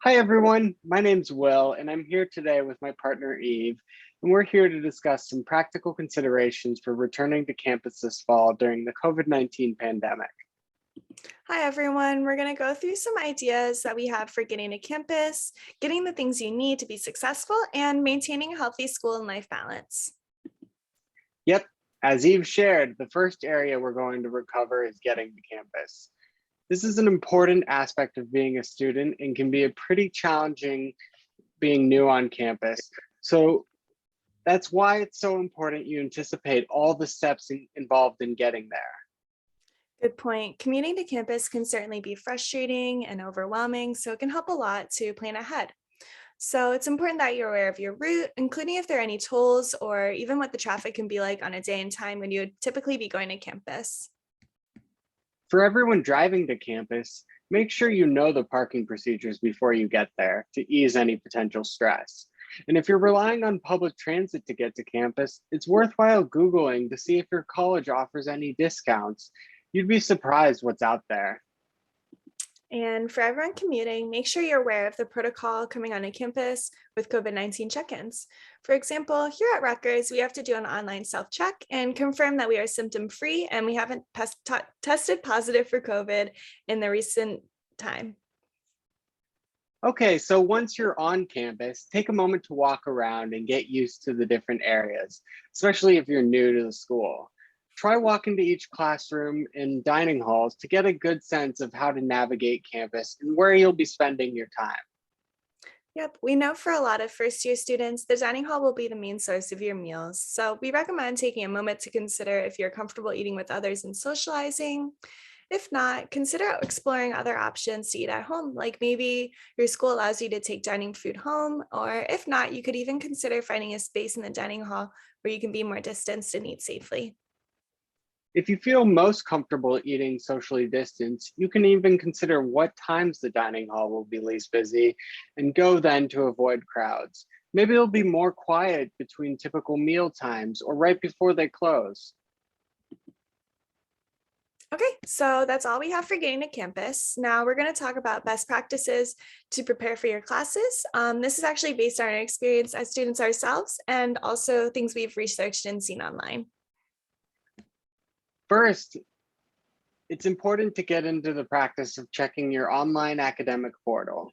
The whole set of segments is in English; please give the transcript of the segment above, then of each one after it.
Hi everyone, my name's Will and I'm here today with my partner Eve, and we're here to discuss some practical considerations for returning to campus this fall during the COVID-19 pandemic. Hi, everyone. We're going to go through some ideas that we have for getting to campus, getting the things you need to be successful, and maintaining a healthy school and life balance. Yep, as Eve shared, the first area we're going to recover is getting to campus. This is an important aspect of being a student and can be a pretty challenging being new on campus. So that's why it's so important you anticipate all the steps involved in getting there. Good point. Commuting to campus can certainly be frustrating and overwhelming, so it can help a lot to plan ahead. So it's important that you're aware of your route, including if there are any tolls or even what the traffic can be like on a day and time when you would typically be going to campus. For everyone driving to campus, make sure you know the parking procedures before you get there to ease any potential stress. And if you're relying on public transit to get to campus, it's worthwhile Googling to see if your college offers any discounts. You'd be surprised what's out there. And for everyone commuting, make sure you're aware of the protocol coming onto campus with COVID-19 check-ins. For example, here at Rutgers, we have to do an online self-check and confirm that we are symptom-free and we haven't tested positive for COVID in the recent time. Okay, so once you're on campus, take a moment to walk around and get used to the different areas, especially if you're new to the school. Try walking to each classroom and dining halls to get a good sense of how to navigate campus and where you'll be spending your time. Yep, we know for a lot of first-year students, the dining hall will be the main source of your meals. So we recommend taking a moment to consider if you're comfortable eating with others and socializing. If not, consider exploring other options to eat at home, like maybe your school allows you to take dining food home, or if not, you could even consider finding a space in the dining hall where you can be more distanced and eat safely. If you feel most comfortable eating socially distanced, you can even consider what times the dining hall will be least busy and go then to avoid crowds. Maybe it'll be more quiet between typical meal times or right before they close. Okay, so that's all we have for getting to campus. Now we're going to talk about best practices to prepare for your classes. This is actually based on our experience as students ourselves and also things we've researched and seen online. First, it's important to get into the practice of checking your online academic portal.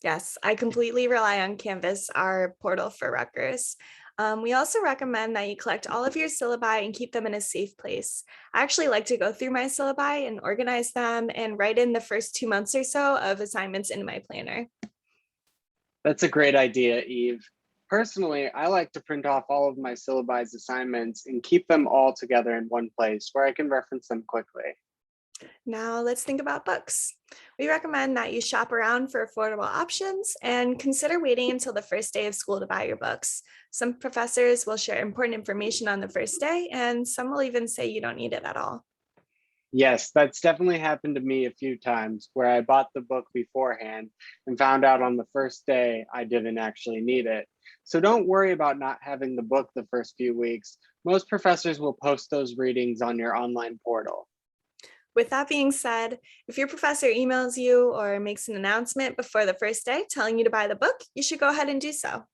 Yes, I completely rely on Canvas, our portal for Rutgers. We also recommend that you collect all of your syllabi and keep them in a safe place. I actually like to go through my syllabi and organize them and write in the first 2 months or so of assignments in my planner. That's a great idea, Eve. Personally, I like to print off all of my syllabi's assignments and keep them all together in one place where I can reference them quickly. Now let's think about books. We recommend that you shop around for affordable options and consider waiting until the first day of school to buy your books. Some professors will share important information on the first day, and some will even say you don't need it at all. Yes, that's definitely happened to me a few times where I bought the book beforehand and found out on the first day I didn't actually need it. So don't worry about not having the book the first few weeks. Most professors will post those readings on your online portal. With that being said, if your professor emails you or makes an announcement before the first day telling you to buy the book, you should go ahead and do so.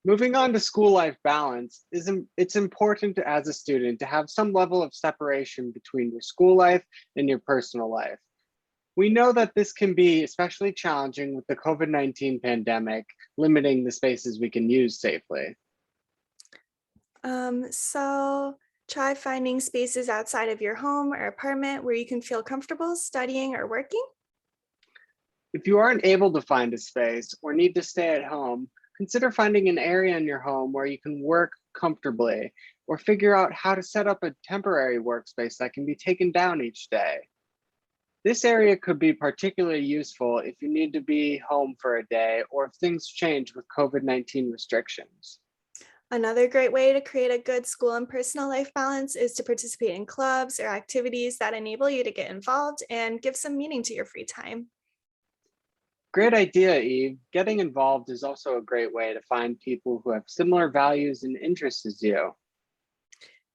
Moving on to school life balance, it's important as a student to have some level of separation between your school life and your personal life. We know that this can be especially challenging with the COVID-19 pandemic, limiting the spaces we can use safely. So try finding spaces outside of your home or apartment where you can feel comfortable studying or working. If you aren't able to find a space or need to stay at home, consider finding an area in your home where you can work comfortably or figure out how to set up a temporary workspace that can be taken down each day. This area could be particularly useful if you need to be home for a day or if things change with COVID-19 restrictions. Another great way to create a good school and personal life balance is to participate in clubs or activities that enable you to get involved and give some meaning to your free time. Great idea, Eve. Getting involved is also a great way to find people who have similar values and interests as you.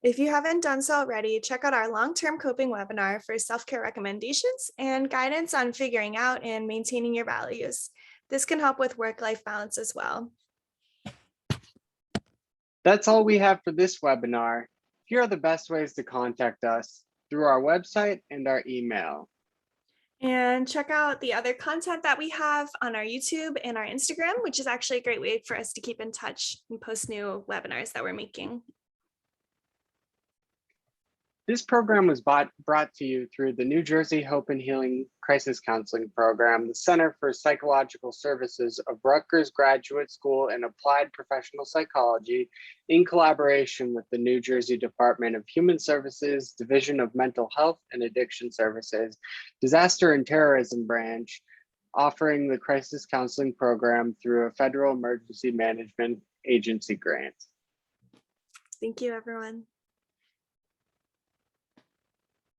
If you haven't done so already, check out our long-term coping webinar for self-care recommendations and guidance on figuring out and maintaining your values. This can help with work-life balance as well. That's all we have for this webinar. Here are the best ways to contact us: through our website and our email. And check out the other content that we have on our YouTube and our Instagram, which is actually a great way for us to keep in touch and post new webinars that we're making. This program was brought to you through the New Jersey Hope and Healing Crisis Counseling Program, the Center for Psychological Services of Rutgers Graduate School and Applied Professional Psychology, in collaboration with the New Jersey Department of Human Services, Division of Mental Health and Addiction Services, Disaster and Terrorism Branch, offering the Crisis Counseling Program through a Federal Emergency Management Agency grant. Thank you, everyone.